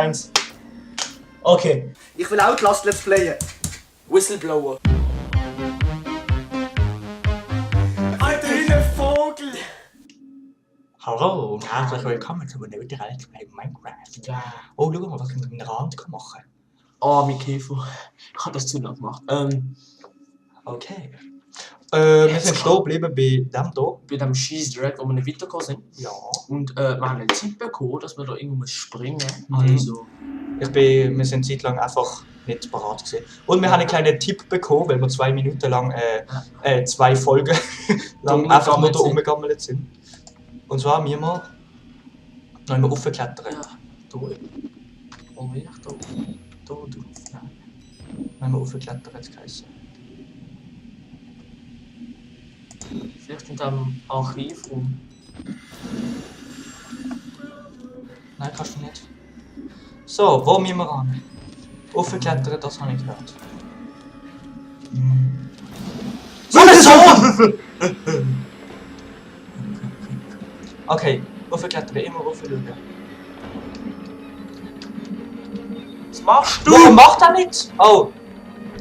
1. Okay. Ich will auch Last Let's Playen. Whistleblower. Alter, wie ein Vogel! Hallo und herzlich willkommen zu einer weiteren Let's Play Minecraft. Ja. Oh, schau mal, was ich mit meiner Hand machen kann. Oh, mein Käfer. Ich habe das zu noch gemacht. Okay. Wir sind stehen geblieben bei dem hier. Bei dem Scheiss-Drag, wo wir nicht weitergekommen sind. Ja. Und wir haben eine Zeit bekommen, dass wir da irgendwo springen müssen. Mhm. Also. Wir sind zeitlang einfach nicht parat gewesen. Und wir haben einen kleinen Tipp bekommen, weil wir 2 Minuten lang, 2 Folgen lang einfach nur da rumgegammelt sind. Und zwar müssen wir noch einmal raufklettern. Ja, da. Oh, wie ich da? Da, du. Nein. Noch einmal raufklettern, hat es geheißen. Vielleicht in diesem Archivraum. Nein, kannst du nicht. So, wo müssen wir ran? Raufklettern, das habe ich gehört. Sohn! Okay, raufklettern, immer raufschauen. Was machst du? Warum macht er nicht? Oh!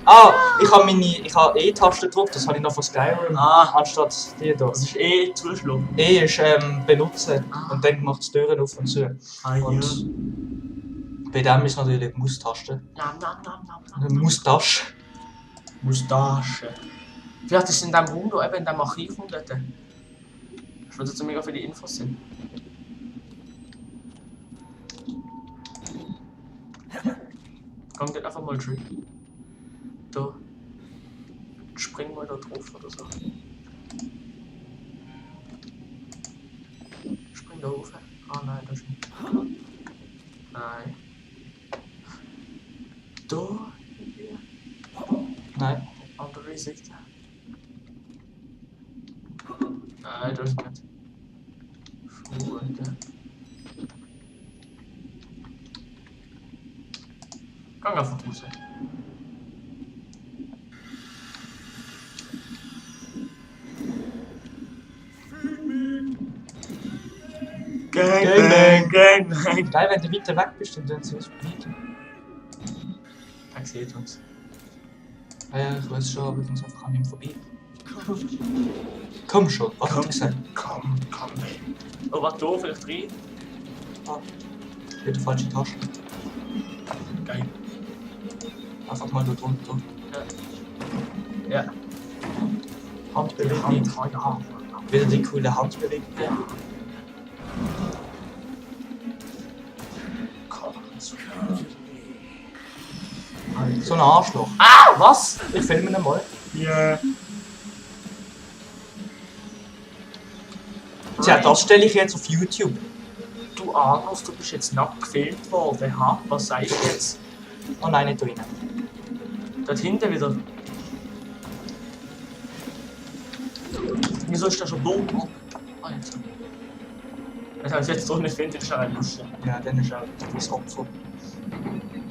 Ah, ich habe E-Taste gedrückt, das habe ich noch von Skyrim. Anstatt die hier. Das ist eh zuschlagen. E ist benutzen und dann macht es Türen auf und zu. Und bei dem ist natürlich die Maustaste. Eine Moustache. Moustache. Vielleicht ist es in diesem Raum da, eben in diesem Archivraum dort. Ich würde jetzt mega viele Infos sind. Komm, geht einfach mal drin. Da. Spring mal da drauf oder so. Spring da hoch. Ah nein, das ist nicht. Nein. Da. Hier. Nein. Andere Seite. Nein, das ist nicht. Freunde. Gang einfach raus. Gangbang! Geil, wenn du weiter weg bist, dann tun sie uns vorbei. Er sieht uns. Ja, ich weiß schon, aber ich muss einfach an ihm vorbei. Komm schon, was hat er gesagt? Komm. Oh, was da, vielleicht rein? Ah, wieder falsche Tasche. Geil. Einfach mal da drunter. Ja. Handbewegung. Ja. Wieder die coole Handbewegung. Ja. So ein Arschloch. Ah, was? Ich filme ihn mal. Ja. Tja, das stelle ich jetzt auf YouTube. Du Arnos, du bist jetzt nackt gefilmt worden. Ha? Was sag ich jetzt? Oh nein, nicht da rein. Dort hinten wieder. Wieso ist der schon dumm? Ah, jetzt. Wenn er jetzt so nicht findet, ist er ein Lusche. Ja, dann ist er das Opfer.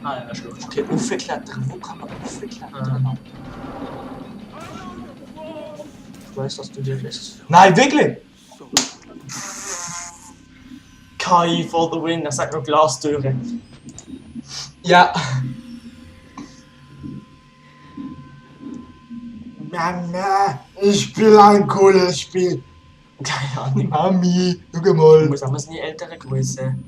Ah, ja, ist gut. Okay, aufklettern. Wo kann man aufklettern? Ich weiß, dass du dir bist. Nein, wirklich! Kai for the win, er sagt nur Glastüre. Ja. Mama, ich spiele ein cooles Spiel. Keine Ahnung. Mami, schau Du mal. musst auch nie Ältere grüßen.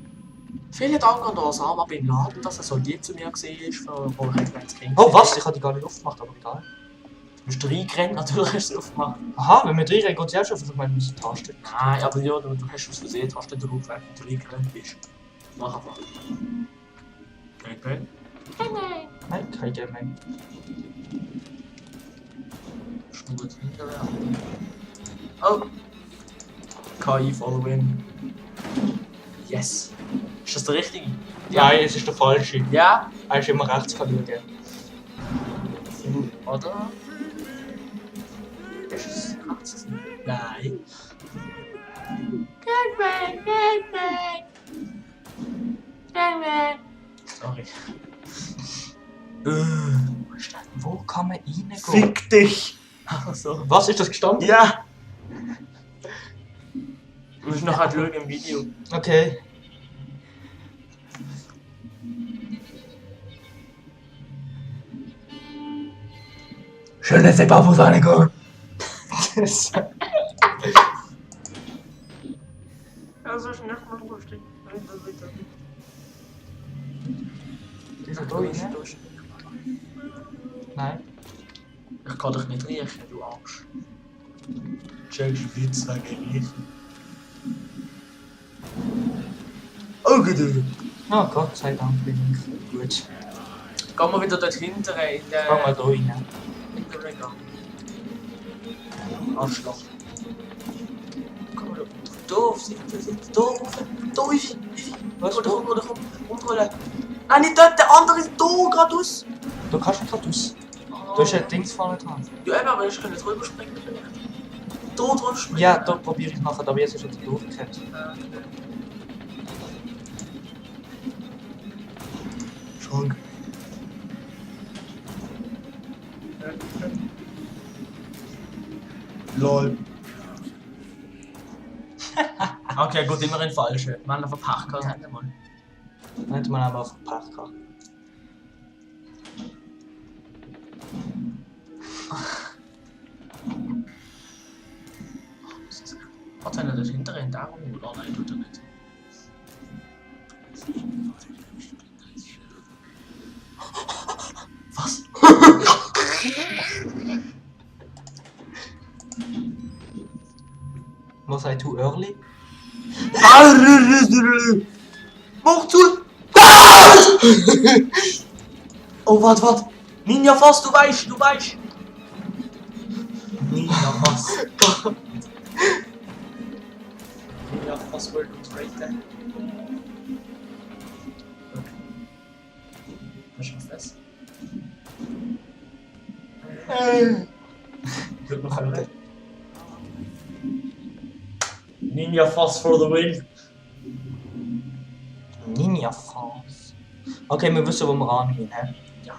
Vielen Dank an Osama Bin Laden, dass er so lieb zu mir war, wo ich als Kind Oh, was? Ich habe die gar nicht aufgemacht, aber egal. Du bist reingerannt, natürlich hast du es aufgemacht. Aha, wenn wir reinrennen, geht es ja schon auf meine Taste. Nein, aber ja, du hast aus Versehen die Taste drauf, wenn du reingerannt bist. Mach einfach. Gangbang. Nein, kein Gaming. Ist nur gut hinterher. Oh! KI for the win. Yes! Ist das der richtige? Nein, es ist der falsche. Ja? Er ist immer rechts schauen. Oder? Ist es rechts? Nein. Sorry. Wo kann man reingehen? Fick dich! Ach so. Was, ist das gestanden? Ja! Du musst noch halt schauen im Video. Okay. Je ne sais pas vous allez go. Also schnell mal lustig. Ist er durch, ne? Nein. Ich kann dich nicht riechen, du Arsch. Checkst Witz wegen riechen. Augen! Oh Gott sei Dank bin ich gut. Gehen wir wieder dort hinten in der... Fang mal da rein. In der Regal. Arschloch. Komm mal da auf, da ist sie. Was? Komm, umrollen. Nein, nicht dort, der andere ist da, geradeaus. Du kannst nicht geradeaus. Du hast ein Dings vorne dran. Ja, eben, aber ich kann nicht drüber springen vielleicht. Da drauf springen. Ja, da probiere ich nachher, da wird es schon durchgekehrt. Schon. LOL. Okay, gut, immer in falsche. Man auf Pach gehabt, mal. Hätte man aber auf Pach gehabt. Warte, wenn er das hinterher darum oder nein, tut er nicht. Was? Was sei too early? Mach zu! Oh, warte. Ninja Fass, du weißt. Ninja Fass. Ninja Fass wird uns raten. Okay. Was ist das? Wird noch hören. Ninja Fass for the win. Ninja Falls. Okay, wir wissen, wo wir angehen, hä? Ja.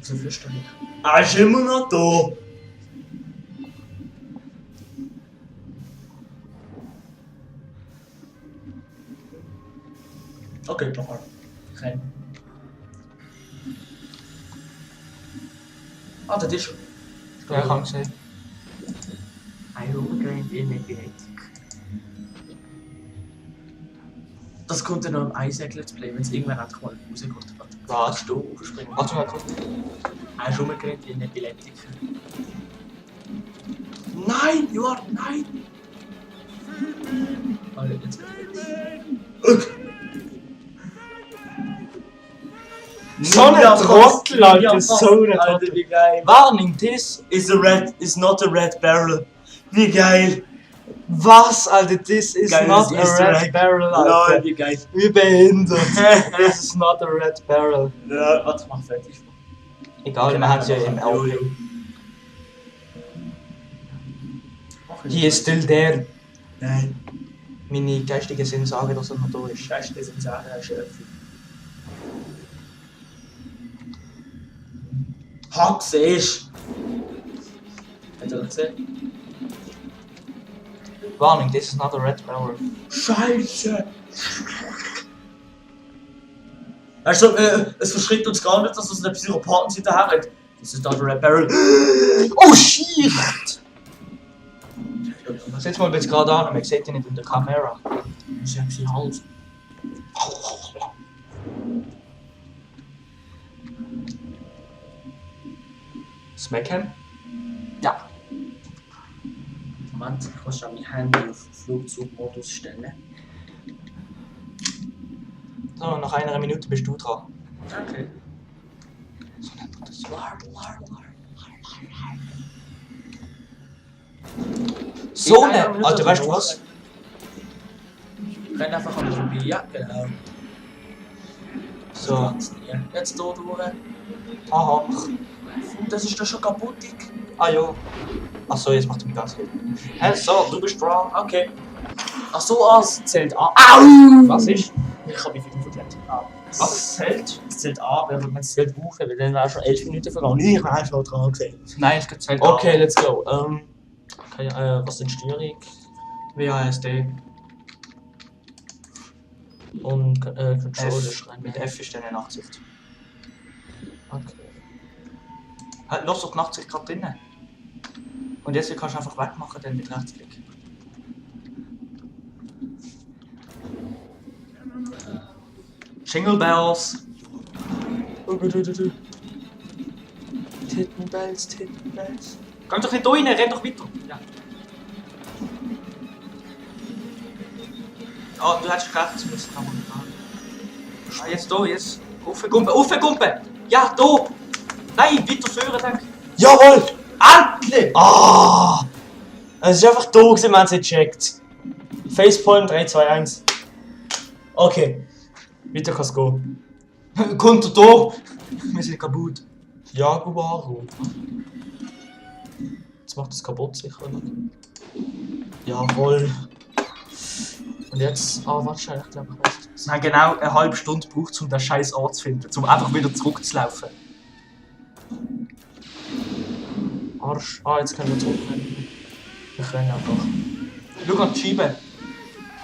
So viel Stelle. Ah, ist immer noch da. Okay, nochmal. Rein. Ah, das ist schon. Ja, kann ich sehen. Ein Rumgrind in Epileptik. Das kommt dann noch im Eisegg-Let's Play, wenn es irgendwann endlich mal rauskommt. Was? Du aufspringen. Warte mal kurz. Ein Rumgrind in Epileptik. Nein, Johann, nein! Alter, jetzt. So ein Trottel, Alter, so ein Alter, Trottel. wie geil. Warning, this Is not a red barrel. Wie geil. Was, Alter, this is Geil, not das a Easter red Egg. barrel, Lol, Alter. wie geil. Wie behindert. This is not a red barrel. Ja, warte, mach fertig. Egal, wir haben es ja im Auge. He is still there. Nein. Meine geistigen Sinn sagen, dass er noch da ist. Scheiße, das sind Sachen, das ist Äpfel. Hax ist. Hat er gesehen? Warning, this is not a red barrel. Scheiße! Also, es verschreckt uns gar nicht, dass es eine Psychopathenseite haben. Das ist not a red barrel. Oh shit! Setz mal jetzt gerade an, man sieht ihn nicht in der Kamera. Das ist ja sein Hals. Smacken? Ja. Moment, ich muss schon mein Handy auf Flugzeugmodus stellen. So, nach einer Minute bist du dran. Okay. So nennt man das. So In einer ne, Minute Alter, weißt du oder was? Renn einfach an mir vorbei, ja genau. So, Jetzt hier durch. aha. Und das ist doch schon kaputtig. Ah jo. Achso, jetzt macht er mich ganz gut. Hä, so, du bist dran. Okay. Ach so, es zählt an. Was ist? Ich hab mich wieder verkehrt. Was zählt? Es zählt an, weil man es zählt auf, weil dann war schon 11 Minuten vergangen. Ich war schon dran gesehen. Nein, es zählt Okay, let's go. Okay, was ist Steuerung? WASD. Und Controller schreiben. Mit F ist dann eine Nachsicht. Okay. Lass doch die Nachtsicht gerade drinnen. Und jetzt kannst du einfach wegmachen, dann mit Rechtsklick. Jingle Bells. Tittenbells, Tittenbells. Geh doch nicht da rein, renn doch weiter. Ja. Oh, du hättest rechts müssen, aber nicht. Ah, jetzt da, jetzt. Aufgumpen, aufgumpen! Ja, da! Nein, weiter führen, denke ich. Jawohl! Endlich! Ah! Es ist einfach da gewesen, man hat es nicht gecheckt. Facepalm 3, 2, 1. Okay. Weiter kann es gehen. Kommt er da? Wir sind kaputt. Jaguar. Jetzt macht es kaputt sicher nicht. Jawohl. Und jetzt. Ah, warte schnell, ich glaube, ich weiß es. Nein, genau eine halbe Stunde braucht es, um den scheiß Ort zu finden, um einfach wieder zurückzulaufen. Arsch. Ah, jetzt können wir zurückrennen. Ich renne einfach. Schau an die Scheibe.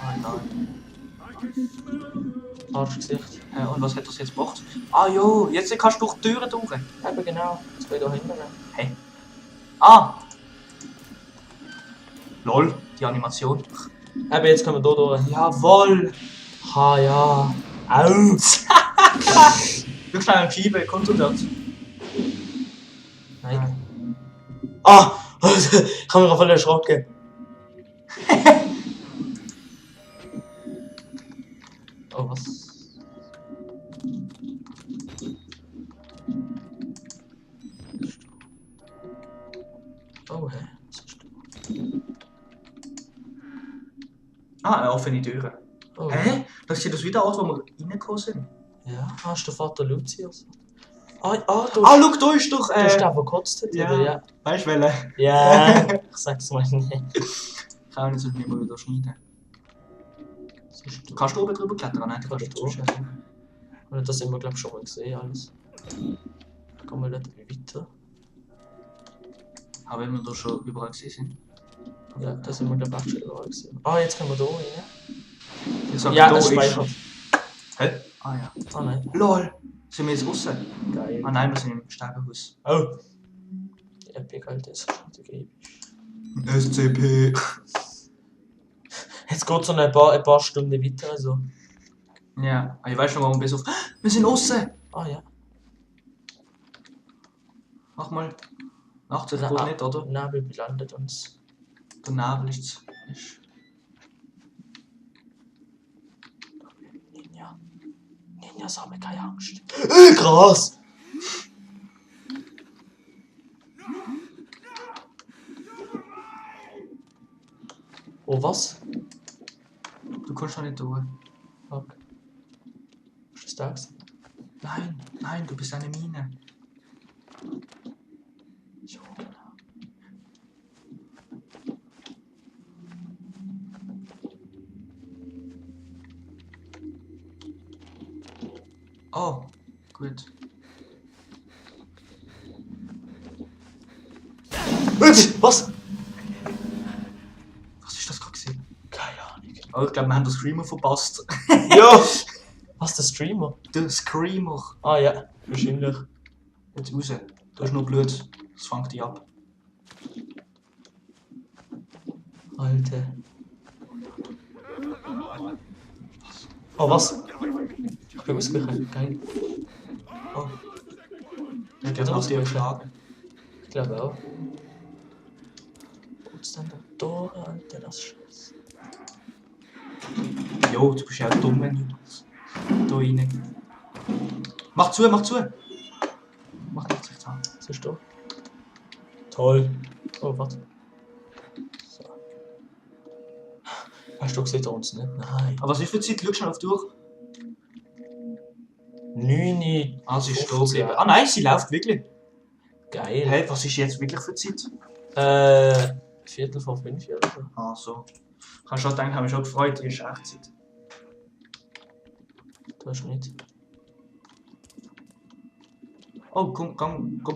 Ah, egal. Arschgesicht. Und was hat das jetzt gemacht? Ah jo, jetzt kannst du durch die Türen durch. Eben genau. Jetzt bin ich da hinten. Hey. Ah! Lol, die Animation. Eben, jetzt können wir da durch. Jawoll! Ha, ja. Au! Schau schnell an die Scheibe, kommt du dort? Nein. Ah! Ich habe mich voll erschrocken. Oh, was? Oh, hä? Was ist du? Ah, eine offene Tür. Oh. Hä? Das ist ja das wieder Ort, wo wir reingekommen sind. Ja, hast du Vater Lucius? Du Ah, schau, da ist doch. du hast den gekotzt hat, ja. oder? Ja. Weißt du, welche? Ja, ich sag's mal nicht. Ich kann auch nicht so nicht mehr wieder schneiden. Was ist du? Kannst du oben drüber klettern? Nein, du kannst Kannst du nicht. Und das haben wir, glaube ich, schon mal gesehen, alles. Gehen wir nicht weiter. Aber wenn wir da schon überall gesehen sind. Ja, das haben wir, glaube ich, schon überall gesehen. Ah, jetzt können wir da rein. Ich sag, Ja, da das ist. speichert. Hä? Ah ja. Ah, nein. LOL! Sind wir jetzt draußen? Geil. Ah nein, wir sind im Sterbenhaus. Oh. Die Epic, Alter, ist schon episch. SCP. Jetzt geht es noch ein paar Stunden weiter, also. Ja, ich weiß schon, warum bis auf. Wir sind draußen! Ah, ja. Mach mal. Nachtsicht Na, gut ah. nicht, oder? Nebel belandet uns. Der Nebel ist. Ninja. Ninjas haben keine Angst. Krass! Oh, was? Du kannst doch nicht durch. Fuck. Ist das da gewesen? Nein, nein, du bist eine Mine. Ja, genau. Oh, gut. Was? Was ist das gerade gewesen? Keine Ahnung. Oh, ich glaube, wir haben den Screamer verpasst. Ja! Was, der Streamer? Der Screamer. Ah ja, wahrscheinlich. Jetzt raus. Da ist nur Blut. Das fängt dich ab. Alter. Oh, was? Ich bin ausgewichen. Geil. Oh, Der hat noch dir geschlagen. ich glaube auch. Wo ist denn der Tor, Alter? Das ist scheiße. Jo, du bist ja dumm, wenn du da rein. Mach zu, mach zu! Mach nicht sich an. Was ist da? Toll. Oh, warte. So. Hast du gesehen, da uns nicht? Nein. Aber was ist für Zeit? Schau schnell auf die Uhr. 9. Ah, sie ist stehen 15. geblieben. Ah nein, sie läuft wirklich. Geil. Hey, was ist jetzt wirklich für Zeit? Viertel vor 5 oder so. Ah, so. Ich habe schon gedacht, habe mich schon gefreut, die ist Echtzeit. Du hast nicht. Oh, komm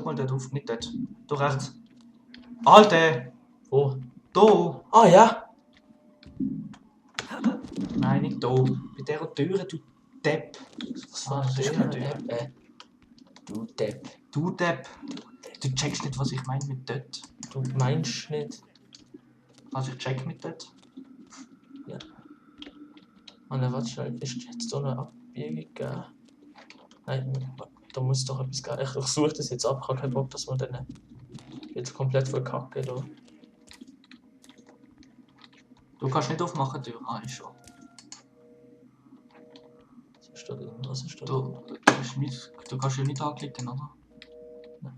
mal da drauf, nicht dort. Da rechts. Alter! Wo? Da! Ah ja! Nein, nicht da. Bei dieser Tür, du Depp. Was war das ist keine Tür. App? Du Depp. Du Depp. Du checkst nicht, was ich meine mit dort. Du meinst nicht. Also ich check mit dort. Ja. Und dann warte schnell, ist jetzt so eine Abbiegung gegeben? Nein, da muss doch etwas geben. Ich suche das jetzt ab, ich habe keinen Bock, dass wir dann jetzt komplett verkacken da. Du kannst nicht aufmachen, Tür. Ah, ist schon. Was ist da drin? Was ist da Du, drin? du kannst ja nicht anklicken, oder? Nein.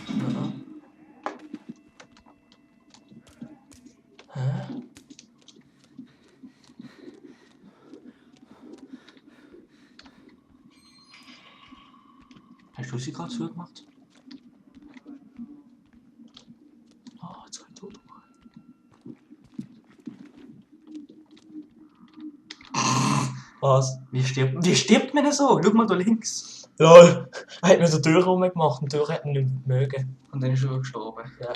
Nein. Hä? Hast du sie gerade zugemacht? Ah, jetzt kann ich tot. Was? Wie stirbt man denn so? Schau mal da links. LOL! Er hat mir die Tür rumgemacht und die Tür hat ihn nicht mögen. Und dann ist er gestorben. Ja.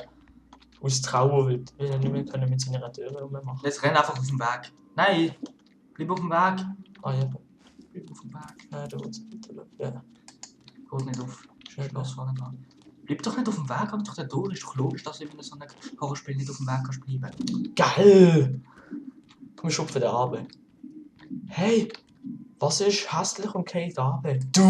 Aus Trauer, weil er nicht mehr können mit seiner Tür rummachen. Jetzt renn einfach auf den Weg. Nein! Bleib auf dem Weg. Ah ja. Bleib auf dem Weg. Nein, da wird's bitte. Ja. Geht nicht auf. Schnell Schloss vorne dran. Bleib doch nicht auf dem Weg, aber doch der Tor. Ist doch logisch, dass du in so einem Horrorspiel nicht auf dem Weg kannst bleiben. Geil! Komm, ich schupfe den Abend. Hey! Was ist hässlich und Kate Abend? Du!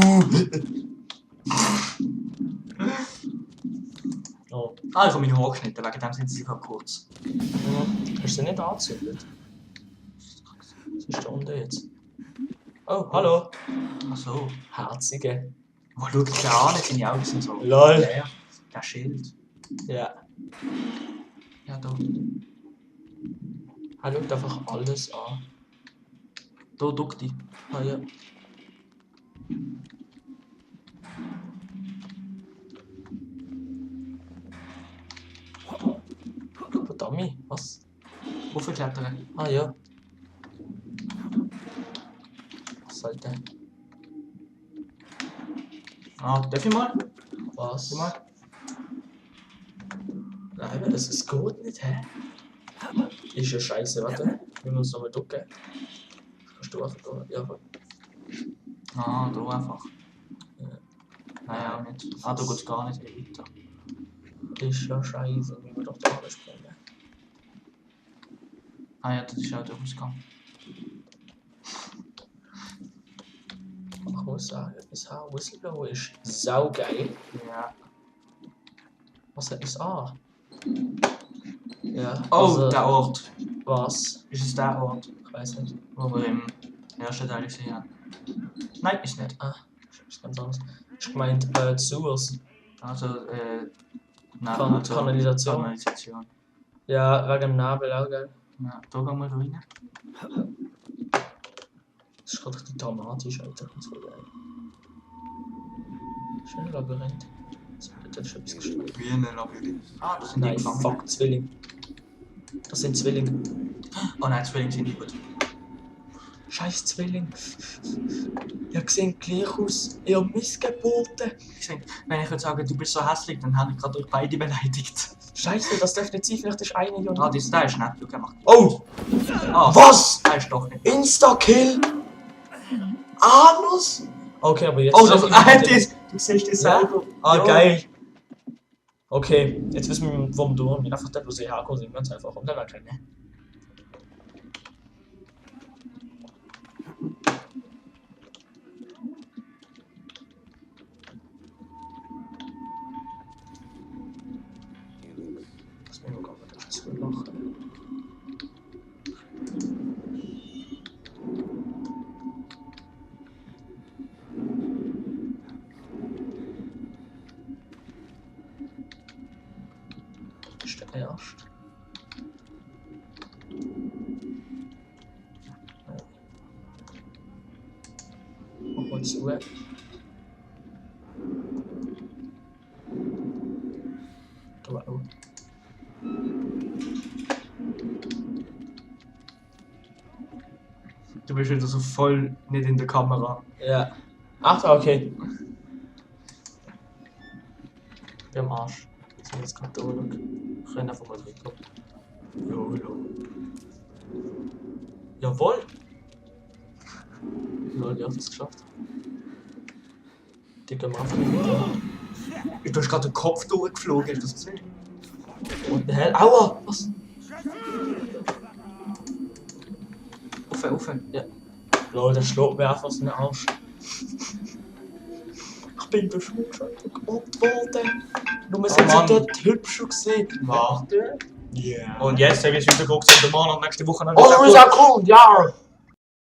Oh. Ah, ich habe meine Haare geschnitten, wegen dem sind sie gerade kurz. Ja. Hast du sie nicht angezündet? Was ist da unten jetzt? Oh, hallo! Ach so. Herzige. Oh, schau dich an, seine Augen sind so Lol. leer. Der Schild. Ja. Ja, da. Er schaut einfach alles an. Da duck dich. Ah ja. Verdammt, was? Wofür klettern? Ah ja. Was soll der? Ah, darf ich mal? Was? Sieh mal. Nein, es geht nicht, hä? Ist ja scheiße, warte. Wir müssen nochmal ducken. Kannst du einfach da? Ja, aber. Ah, da einfach. Ja. Nein, auch nicht. Ah, da geht's gar nicht weiter. Ist ja scheiße, wie wir doch da alles springen. Ah ja, das ist auch der Ausgang. Ich muss sagen, das Whistleblower ist saugeil. Ja. Was hat das an? Ja. Oh, also, der Ort. Was? Ist es der Ort, Ich weiß nicht. wo wir im ersten Teil gesehen haben? Nein, ist nicht. Ah, ist ganz anders. Ich gemeint, Sewers. Also, nein, Kanalisation. Kanalisation. Ja, wegen dem Nebel auch, gell? Ja, da gehen wir rein. Das ist gerade dramatisch, Alter. Das ist voll geil. Schön Labyrinth. Da ist etwas geschrieben. Wie ein Labyrinth. Ah, das sind Nein, die Gefangenen. fuck, Zwilling. Das sind Zwillinge. Oh nein, Zwillinge sind nicht gut. Scheiß Zwilling. Ihr seht gleich aus. Ihr Missgeburten. Wenn ich würde sagen, du bist so hässlich, dann habe ich gerade euch beide beleidigt. Scheiße, das darf nicht sein. Vielleicht ist eine ja Ah, nicht. der ist nett, du gemacht. Oh! Ah, Was? der ist doch nicht. Insta-Kill! Anus! Okay, aber jetzt. Oh, das, du siehst das Ja. selber. Ah, Ja. geil! Okay, jetzt wissen wir, wo wir durch. Wir einfach dort, wo sie herkommen, sind ganz einfach. Und dann erkennen. Lass mich mal gucken, das ist ein Loch. Das ist der erste. Mach mal zu. Da auch. Du bist wieder so voll nicht in der Kamera. Ja. Ach, okay. Wir am Arsch. Wir sind jetzt gerade durch. Ich renne einfach mal reinkommen. Jolo. Jawohl. Lol, ja, das geschafft. Die gehen wir einfach nicht weiter. Du hast gerade den Kopf durchgeflogen, ist das gesehen? Und der Hell. Aua! Was? Auf. Ja. Lol, der schlägt mir einfach so einen Arsch. Ich bin der Schulscheibe gemobbt worden. Nur sind sie dort hübsch gesehen. Warte. Yeah. Und jetzt haben wir es weitergeguckt, und der Mann und nächste Woche noch Oh, ist ja cool, ja!